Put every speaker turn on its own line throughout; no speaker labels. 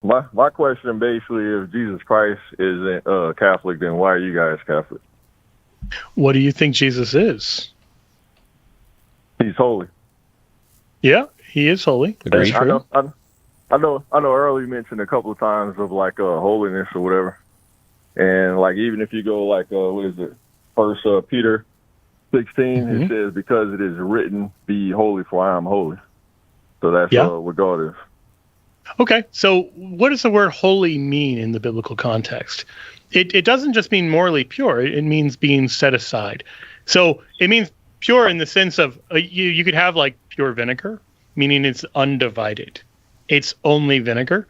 My question basically, if Jesus Christ isn't Catholic, then why are you guys Catholic?
What do you think Jesus is?
He's holy.
Yeah, he is holy. That's true.
I know. Earl, you mentioned a couple of times of like holiness or whatever, and like even if you go like what is it, First Peter 16, it says, "Because it is written, be holy, for I am holy." So that's what God is.
Okay, so what does the word holy mean in the biblical context? It doesn't just mean morally pure. It means being set aside. So it means pure in the sense of you could have like pure vinegar, meaning it's undivided. It's only vinegar.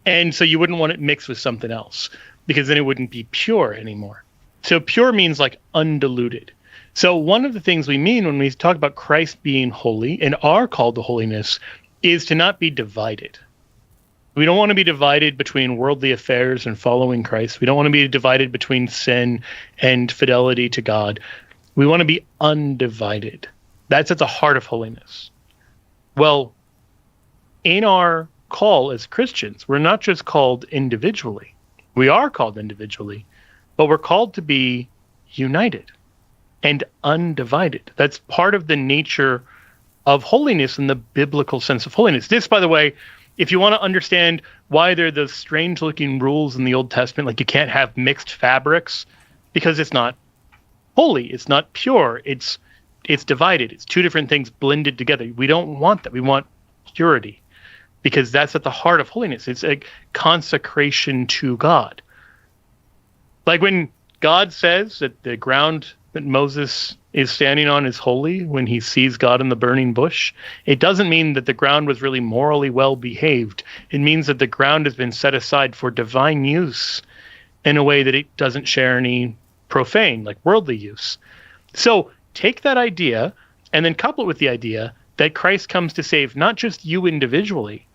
And so you wouldn't want it mixed with something else because then it wouldn't be pure anymore. So pure means like undiluted. So one of the things we mean when we talk about Christ being holy and are called to holiness is to not be divided. We don't want to be divided between worldly affairs and following Christ. We don't want to be divided between sin and fidelity to God. We want to be undivided. That's at the heart of holiness. Well, in our call as Christians, we're not just called individually. We are called individually, but we're called to be united and undivided. That's part of the nature of holiness in the biblical sense of holiness. This, by the way, if you want to understand why there are those strange-looking rules in the Old Testament, like you can't have mixed fabrics, because it's not holy, it's not pure, it's divided. It's two different things blended together. We don't want that. We want purity, because that's at the heart of holiness. It's a consecration to God. Like when God says that the ground that Moses is standing on is holy when he sees God in the burning bush, it doesn't mean that the ground was really morally well behaved. It means that the ground has been set aside for divine use in a way that it doesn't share any profane, like worldly use. So take that idea and then couple it with the idea that Christ comes to save not just you individually,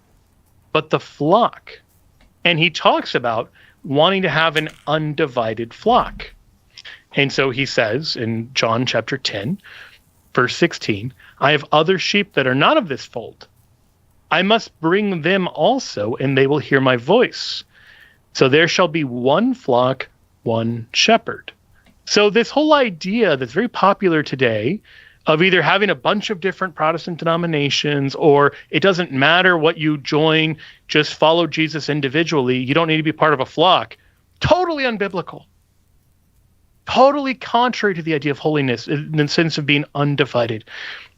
but the flock. And he talks about wanting to have an undivided flock. And so he says in John chapter 10, verse 16, I have other sheep that are not of this fold. I must bring them also, and they will hear my voice. So there shall be one flock, one shepherd. So this whole idea that's very popular today of either having a bunch of different Protestant denominations, or it doesn't matter what you join, just follow Jesus individually, you don't need to be part of a flock, totally unbiblical. Totally contrary to the idea of holiness in the sense of being undivided.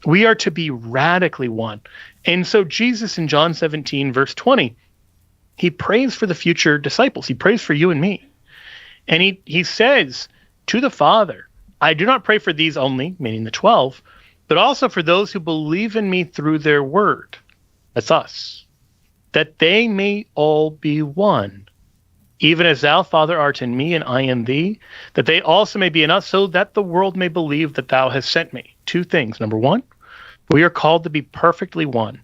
We are to be radically one. And so Jesus in John 17, verse 20, he prays for the future disciples. He prays for you and me. And he says to the Father, I do not pray for these only, meaning the 12, but also for those who believe in me through their word. That's us. That they may all be one. Even as thou, Father, art in me and I in thee, that they also may be in us, so that the world may believe that thou hast sent me. Two things. Number one, we are called to be perfectly one.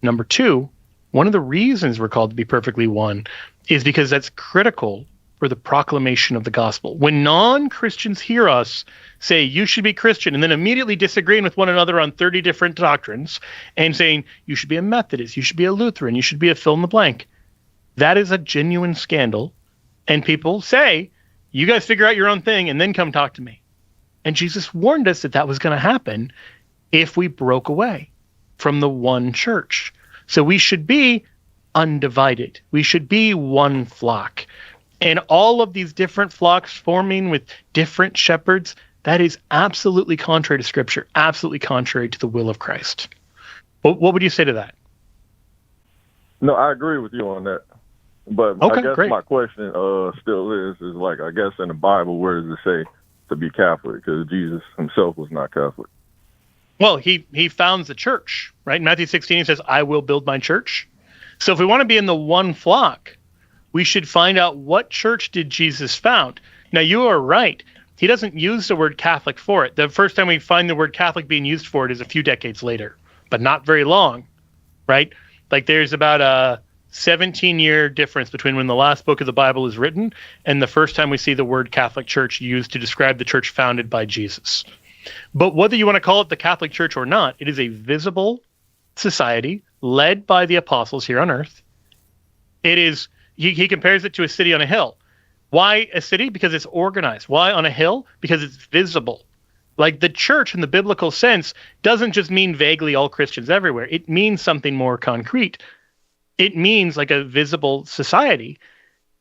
Number two, one of the reasons we're called to be perfectly one is because that's critical for the proclamation of the gospel. When non-Christians hear us say, you should be Christian, and then immediately disagreeing with one another on 30 different doctrines and saying, you should be a Methodist, you should be a Lutheran, you should be a fill in the blank, that is a genuine scandal. And people say, you guys figure out your own thing and then come talk to me. And Jesus warned us that that was going to happen if we broke away from the one church. So we should be undivided. We should be one flock. And all of these different flocks forming with different shepherds, that is absolutely contrary to Scripture, absolutely contrary to the will of Christ. What would you say to that?
No, I agree with you on that. But
okay,
I guess
great.
my question still is like, I guess in the Bible, where does it say to be Catholic? Because Jesus himself was not Catholic.
Well, he founds the church, right? In Matthew 16, he says, I will build my church. So if we want to be in the one flock, we should find out what church did Jesus found. Now, you are right. He doesn't use the word Catholic for it. The first time we find the word Catholic being used for it is a few decades later, but not very long, right? Like there's about a 17-year difference between when the last book of the Bible is written and the first time we see the word Catholic Church used to describe the church founded by Jesus. But whether you want to call it the Catholic Church or not, it is a visible society led by the apostles here on earth, He compares it to a city on a hill. Why a city? Because it's organized. Why on a hill? Because it's visible. Like the church in the biblical sense doesn't just mean vaguely all Christians everywhere. It means something more concrete. It means like a visible society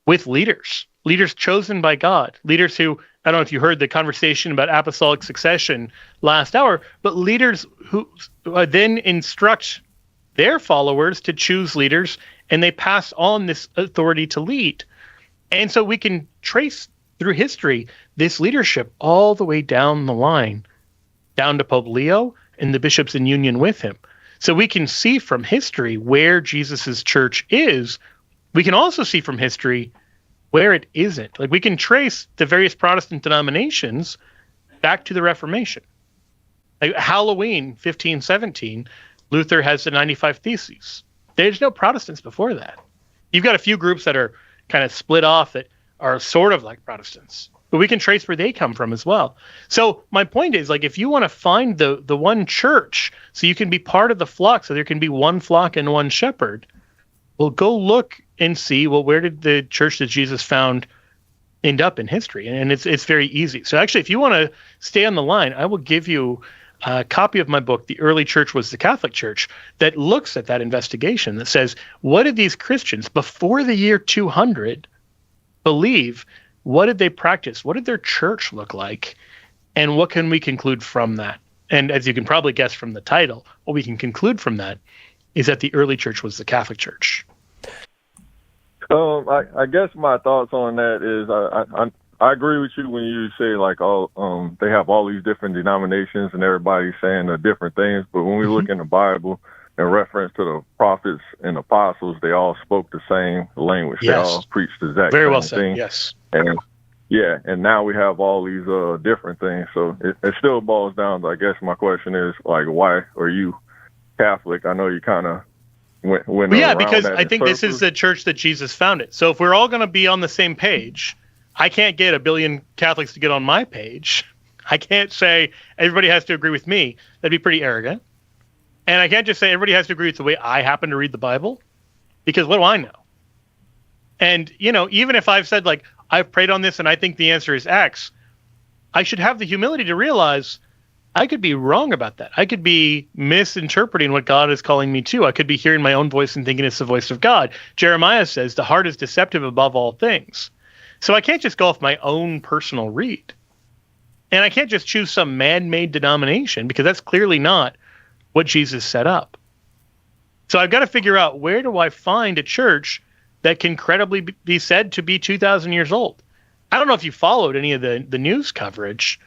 with leaders chosen by God, leaders who, I don't know if you heard the conversation about apostolic succession last hour, but leaders who then instruct their followers to choose leaders, and they pass on this authority to lead. And so we can trace through history this leadership all the way down the line, down to Pope Leo and the bishops in union with him. So we can see from history where Jesus's church is. We can also see from history where it isn't. Like we can trace the various Protestant denominations back to the Reformation. Like Halloween 1517, Luther has the 95 Theses. There's no Protestants before that. You've got a few groups that are kind of split off that are sort of like Protestants, but we can trace where they come from as well. So my point is, like, if you want to find the one church so you can be part of the flock, so there can be one flock and one shepherd, well, go look and see, well, where did the church that Jesus found end up in history? And it's very easy. So actually, if you want to stay on the line, I will give you a copy of my book, The Early Church Was the Catholic Church, that looks at that investigation, that says, what did these Christians before the year 200 believe? What did they practice? What did their church look like? And what can we conclude from that? And as you can probably guess from the title, what we can conclude from that is that the early church was the Catholic Church.
I guess my thoughts on that is I agree with you when you say like they have all these different denominations and everybody's saying different things. But when we look in the Bible in reference to the prophets and apostles, they all spoke the same language.
Yes.
They all preached the exact
Very
same
well said.
thing.
Yes.
And yeah, and now we have all these different things. So it still boils down to, I guess my question is, like, why are you Catholic? I know you kind of went
yeah, because I think this is the church that Jesus founded. So if we're all going to be on the same page, I can't get 1 billion Catholics to get on my page. I can't say everybody has to agree with me. That'd be pretty arrogant. And I can't just say everybody has to agree with the way I happen to read the Bible, because what do I know? And, even if I've said, like, I've prayed on this and I think the answer is X, I should have the humility to realize I could be wrong about that. I could be misinterpreting what God is calling me to. I could be hearing my own voice and thinking it's the voice of God. Jeremiah says the heart is deceptive above all things. So I can't just go off my own personal read. And I can't just choose some man-made denomination, because that's clearly not what Jesus set up. So I've got to figure out, where do I find a church that can credibly be said to be 2,000 years old? I don't know if you followed any of the news coverage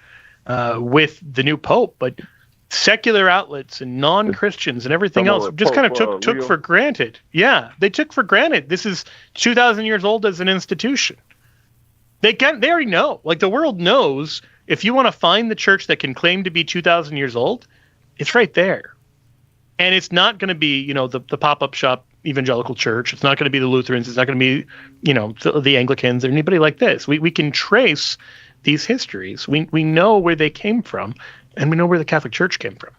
with the new pope, but secular outlets and non-Christians and everything else just kind of took for granted. Yeah, they took for granted this is 2,000 years old as an institution. They already know. Like, the world knows, if you want to find the church that can claim to be 2,000 years old, it's right there. And it's not going to be, the pop-up shop evangelical church. It's not going to be the Lutherans. It's not going to be, the Anglicans or anybody like this. We can trace these histories. We know where they came from, and we know where the Catholic Church came from.